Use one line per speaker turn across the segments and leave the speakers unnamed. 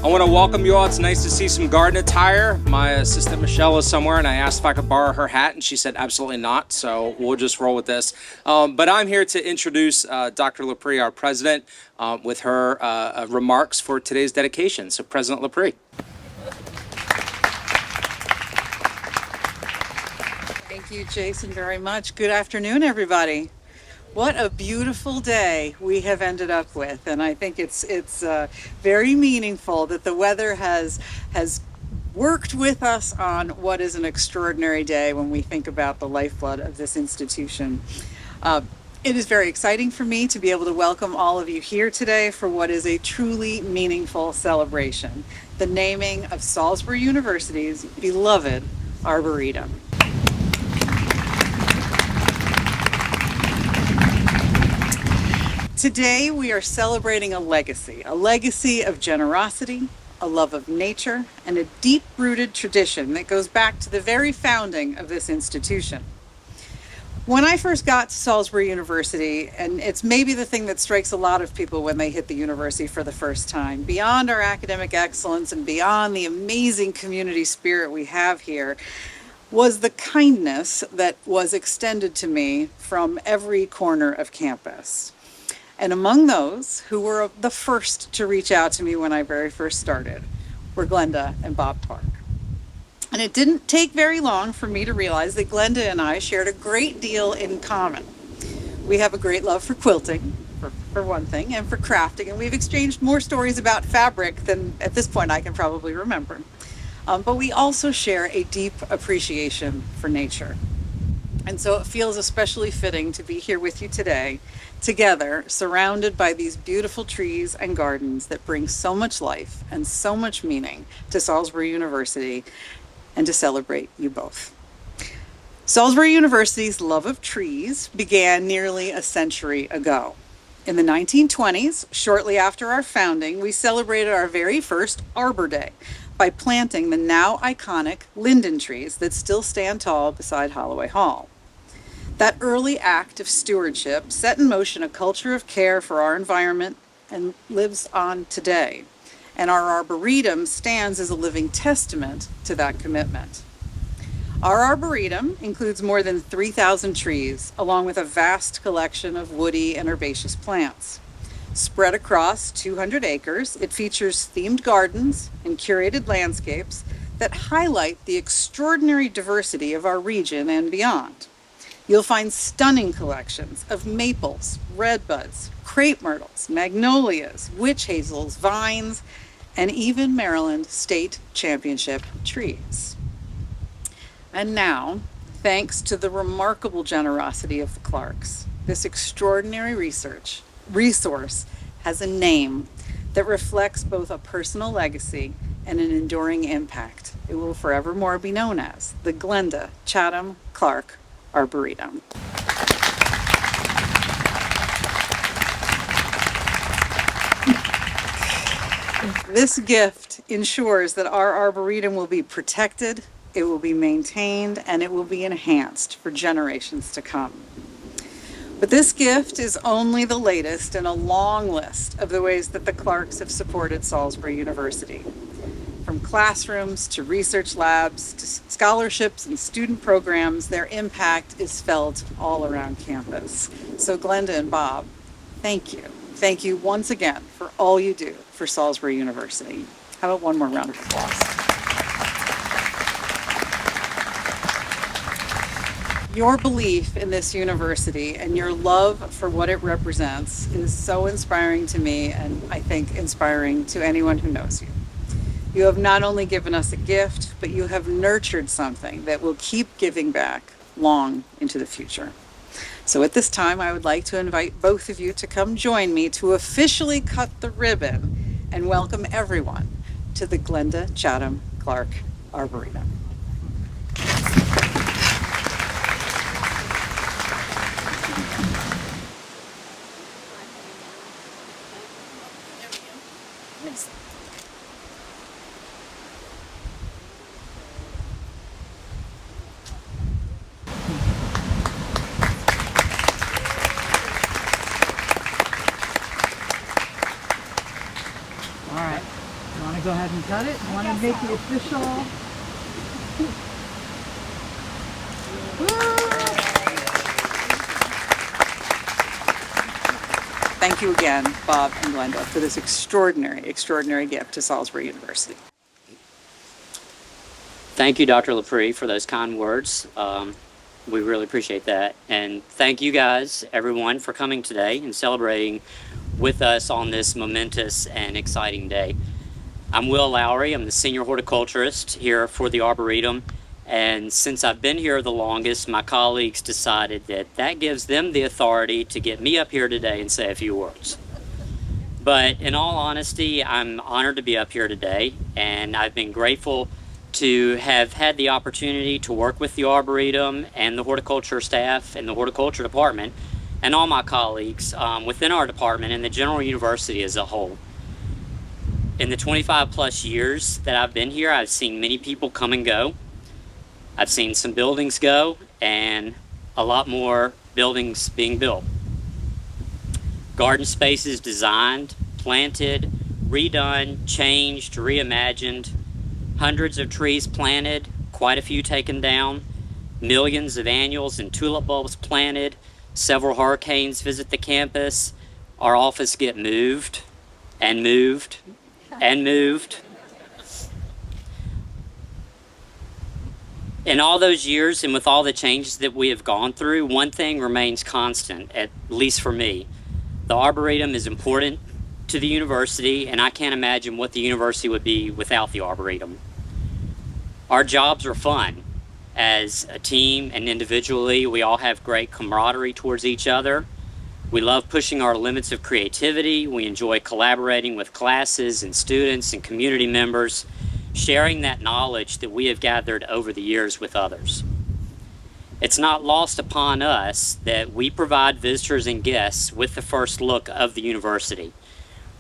I want to welcome you all. It's nice to see some garden attire. My assistant Michelle is somewhere, and I asked if I could borrow her hat, and she said absolutely not, so we'll just roll with this. But I'm here to introduce Dr. Lepre, our president, with her remarks for today's dedication. So President Lepre.
Thank you, Jason, very much. Good afternoon, everybody. What a beautiful day we have ended up with, and I think it's very meaningful that the weather has worked with us on what is an extraordinary day when we think about the lifeblood of this institution. It is very exciting for me to be able to welcome all of you here today for what is a truly meaningful celebration, the naming of Salisbury University's beloved Arboretum. Today we are celebrating a legacy of generosity, a love of nature, and a deep-rooted tradition that goes back to the very founding of this institution. When I first got to Salisbury University, and it's maybe the thing that strikes a lot of people when they hit the university for the first time, beyond our academic excellence and beyond the amazing community spirit we have here, was the kindness that was extended to me from every corner of campus. And among those who were the first to reach out to me when I very first started were Glenda and Bob Park. And it didn't take very long for me to realize that Glenda and I shared a great deal in common. We have a great love for quilting, for one thing, and for crafting, and we've exchanged more stories about fabric than at this point I can probably remember. But we also share a deep appreciation for nature. And so it feels especially fitting to be here with you today, together, surrounded by these beautiful trees and gardens that bring so much life and so much meaning to Salisbury University, and to celebrate you both. Salisbury University's love of trees began nearly a century ago. In the 1920s, shortly after our founding, we celebrated our very first Arbor Day by planting the now iconic linden trees that still stand tall beside Holloway Hall. That early act of stewardship set in motion a culture of care for our environment and lives on today. And our Arboretum stands as a living testament to that commitment. Our Arboretum includes more than 3,000 trees, along with a vast collection of woody and herbaceous plants. Spread across 200 acres, it features themed gardens and curated landscapes that highlight the extraordinary diversity of our region and beyond. You'll find stunning collections of maples, redbuds, crepe myrtles, magnolias, witch hazels, vines, and even Maryland State Championship trees. And now, thanks to the remarkable generosity of the Clarks, this extraordinary resource has a name that reflects both a personal legacy and an enduring impact. It will forevermore be known as the Glenda Chatham Clark Arboretum. This gift ensures that our Arboretum will be protected, it will be maintained, and it will be enhanced for generations to come. But this gift is only the latest in a long list of the ways that the Clarks have supported Salisbury University. From classrooms to research labs to scholarships and student programs, their impact is felt all around campus. So Glenda and Bob, thank you. Thank you once again for all you do for Salisbury University. How about one more round of applause? Your belief in this university and your love for what it represents is so inspiring to me, and I think inspiring to anyone who knows you. You have not only given us a gift, but you have nurtured something that will keep giving back long into the future. So at this time, I would like to invite both of you to come join me to officially cut the ribbon and welcome everyone to the Glenda Chatham Clark Arboretum. go ahead and cut it. Want to make the official. Thank you again, Bob and Glenda, for this extraordinary, extraordinary gift to Salisbury University.
Thank you, Dr. LaPree, for those kind words. We really appreciate that. And thank you guys, everyone, for coming today and celebrating with us on this momentous and exciting day. I'm Will Lowry. I'm the senior horticulturist here for the Arboretum. And since I've been here the longest, my colleagues decided that that gives them the authority to get me up here today and say a few words. But in all honesty, I'm honored to be up here today, and I've been grateful to have had the opportunity to work with the Arboretum and the horticulture staff and the horticulture department and all my colleagues within our department and the General University as a whole. In the 25 plus years that I've been here, I've seen many people come and go. I've seen some buildings go and a lot more buildings being built. Garden spaces designed, planted, redone, changed, reimagined, hundreds of trees planted, quite a few taken down, millions of annuals and tulip bulbs planted, several hurricanes visit the campus, our office get moved and moved and moved. In all those years and with all the changes that we have gone through, one thing remains constant, at least for me. The Arboretum is important to the university, and I can't imagine what the university would be without the Arboretum. Our jobs are fun. As a team and individually, we all have great camaraderie towards each other. We love pushing our limits of creativity. We enjoy collaborating with classes and students and community members, sharing that knowledge that we have gathered over the years with others. It's not lost upon us that we provide visitors and guests with the first look of the university.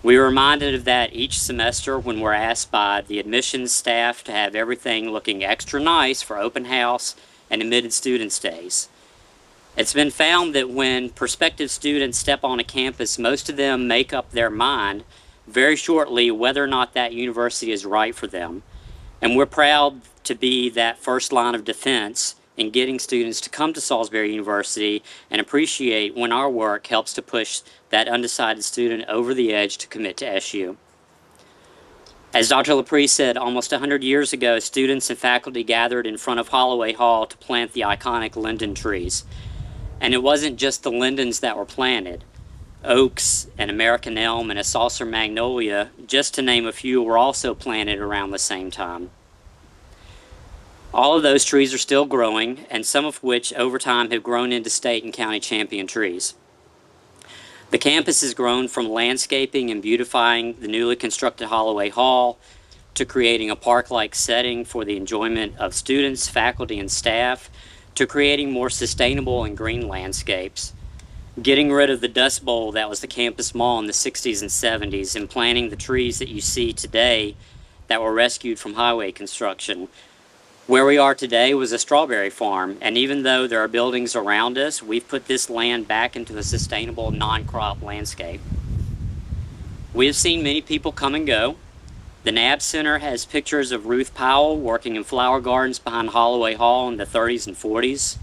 We are reminded of that each semester when we're asked by the admissions staff to have everything looking extra nice for open house and admitted students' days. It's been found that when prospective students step on a campus, most of them make up their mind very shortly whether or not that university is right for them. And we're proud to be that first line of defense in getting students to come to Salisbury University and appreciate when our work helps to push that undecided student over the edge to commit to SU. As Dr. LaPree said, almost 100 years ago, students and faculty gathered in front of Holloway Hall to plant the iconic linden trees. And it wasn't just the lindens that were planted. Oaks, an American elm, and a saucer magnolia, just to name a few, were also planted around the same time. All of those trees are still growing, and some of which over time have grown into state and county champion trees. The campus has grown from landscaping and beautifying the newly constructed Holloway Hall to creating a park-like setting for the enjoyment of students, faculty, and staff, to creating more sustainable and green landscapes, getting rid of the Dust Bowl that was the campus mall in the 60s and 70s, and planting the trees that you see today that were rescued from highway construction. Where we are today was a strawberry farm, and even though there are buildings around us, we've put this land back into a sustainable non-crop landscape. We have seen many people come and go. The NAB Center has pictures of Ruth Powell working in flower gardens behind Holloway Hall in the 30s and 40s.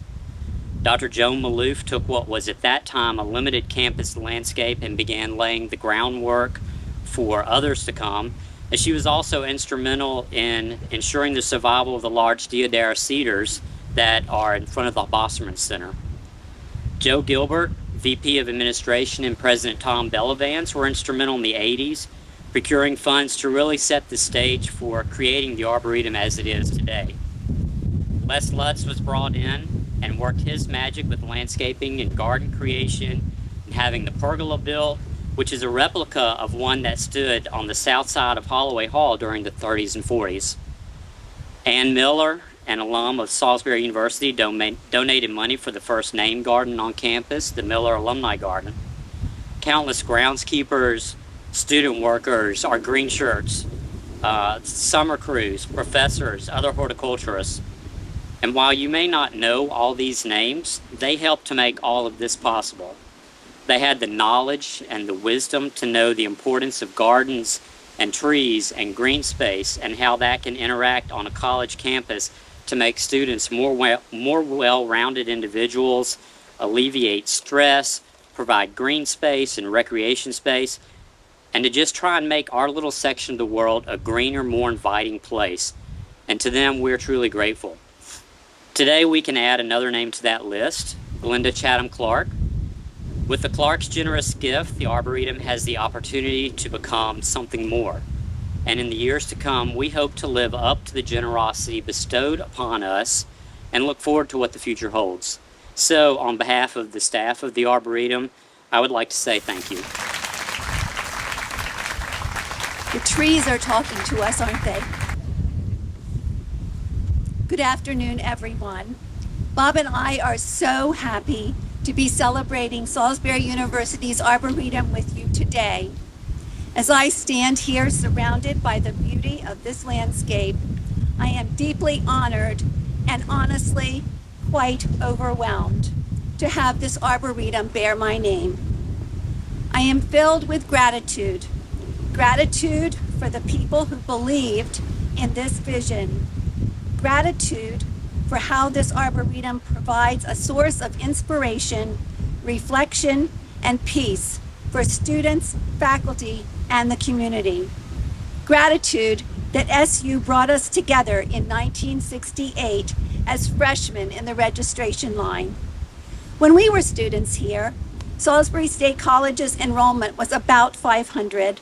Dr. Joan Maloof took what was at that time a limited campus landscape and began laying the groundwork for others to come. And she was also instrumental in ensuring the survival of the large deodara cedars that are in front of the Bosserman Center. Joe Gilbert, VP of Administration, and President Tom Bellavance were instrumental in the 80s, procuring funds to really set the stage for creating the Arboretum as it is today. Les Lutz was brought in and worked his magic with landscaping and garden creation and having the pergola built, which is a replica of one that stood on the south side of Holloway Hall during the 30s and 40s. Ann Miller, an alum of Salisbury University, donated money for the first named garden on campus, the Miller Alumni Garden. Countless groundskeepers, student workers, our green shirts, summer crews, professors, other horticulturists. And while you may not know all these names, they helped to make all of this possible. They had the knowledge and the wisdom to know the importance of gardens and trees and green space, and how that can interact on a college campus to make students more well-rounded individuals, alleviate stress, provide green space and recreation space, and to just try and make our little section of the world a greener, more inviting place. And to them, we're truly grateful. Today, we can add another name to that list, Glenda Chatham Clark. With the Clark's generous gift, the Arboretum has the opportunity to become something more. And in the years to come, we hope to live up to the generosity bestowed upon us and look forward to what the future holds. So, on behalf of the staff of the Arboretum, I would like to say thank you.
The trees are talking to us, aren't they? Good afternoon, everyone. Bob and I are so happy to be celebrating Salisbury University's Arboretum with you today. As I stand here surrounded by the beauty of this landscape, I am deeply honored and honestly quite overwhelmed to have this Arboretum bear my name. I am filled with gratitude for the people who believed in this vision, gratitude for how this Arboretum provides a source of inspiration, reflection, and peace for students, faculty, and the community. Gratitude that SU brought us together in 1968 as freshmen in the registration line. When we were students here, Salisbury State College's enrollment was about 500.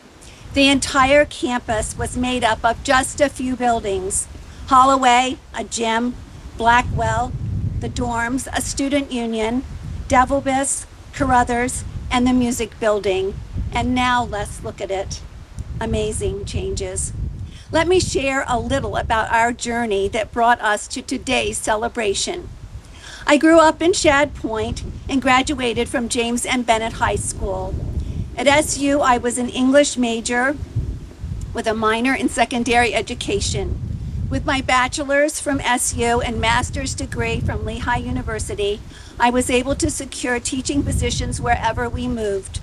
The entire campus was made up of just a few buildings: Holloway, a gym, Blackwell, the dorms, a student union, Devilbus, Carruthers, and the music building. And now let's look at it. Amazing changes. Let me share a little about our journey that brought us to today's celebration. I grew up in Shad Point and graduated from James M. Bennett High School. At SU, I was an English major with a minor in secondary education. With my bachelor's from SU and master's degree from Lehigh University, I was able to secure teaching positions wherever we moved.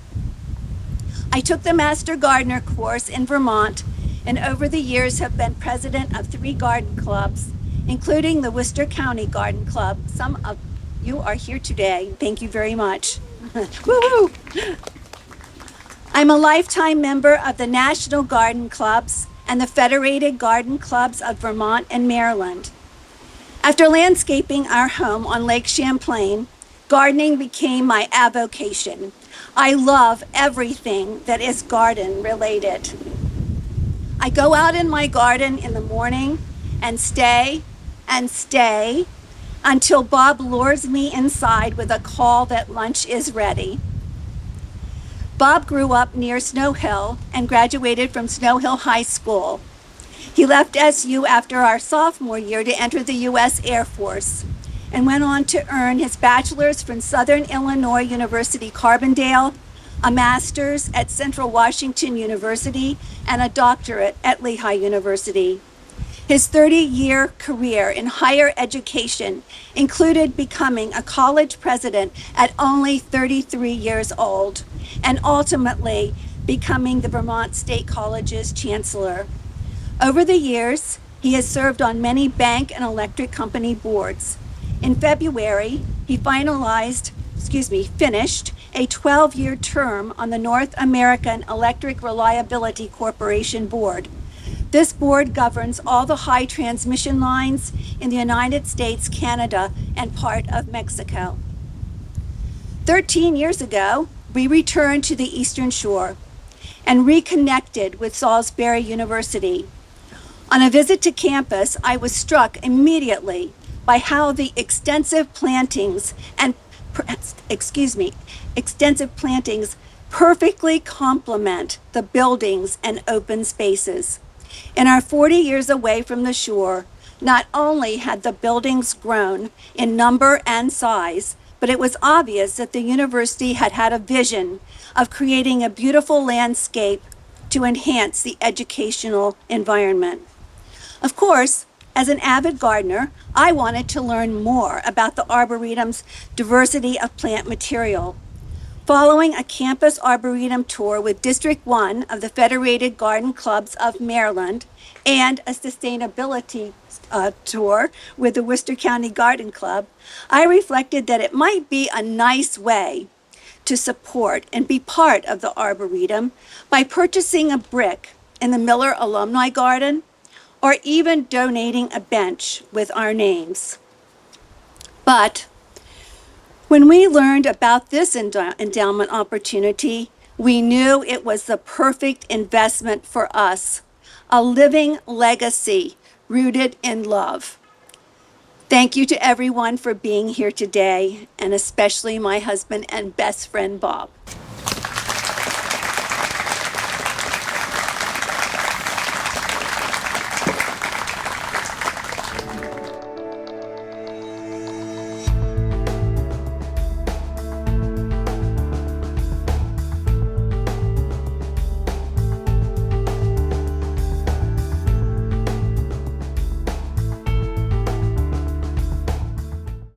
I took the Master Gardener course in Vermont, and over the years have been president of 3 garden clubs, including the Worcester County Garden Club. Some of you are here today. Thank you very much. Woo-hoo! I'm a lifetime member of the National Garden Clubs and the Federated Garden Clubs of Vermont and Maryland. After landscaping our home on Lake Champlain, gardening became my avocation. I love everything that is garden related. I go out in my garden in the morning and stay until Bob lures me inside with a call that lunch is ready. Bob grew up near Snow Hill and graduated from Snow Hill High School. He left SU after our sophomore year to enter the U.S. Air Force and went on to earn his bachelor's from Southern Illinois University Carbondale, a master's at Central Washington University, and a doctorate at Lehigh University. His 30-year career in higher education included becoming a college president at only 33 years old, and ultimately becoming the Vermont State College's chancellor. Over the years, he has served on many bank and electric company boards. In February, he finished a 12-year term on the North American Electric Reliability Corporation board. This board governs all the high transmission lines in the United States, Canada, and part of Mexico. 13 years ago, we returned to the Eastern Shore and reconnected with Salisbury University. On a visit to campus, I was struck immediately by how the extensive plantings perfectly complement the buildings and open spaces. In our 40 years away from the shore, not only had the buildings grown in number and size, but it was obvious that the university had had a vision of creating a beautiful landscape to enhance the educational environment. Of course, as an avid gardener, I wanted to learn more about the Arboretum's diversity of plant material. Following a campus arboretum tour with District 1 of the Federated Garden Clubs of Maryland and a sustainability tour with the Worcester County Garden Club, I reflected that it might be a nice way to support and be part of the Arboretum by purchasing a brick in the Miller Alumni Garden or even donating a bench with our names. But when we learned about this endowment opportunity, we knew it was the perfect investment for us, a living legacy rooted in love. Thank you to everyone for being here today, and especially my husband and best friend, Bob.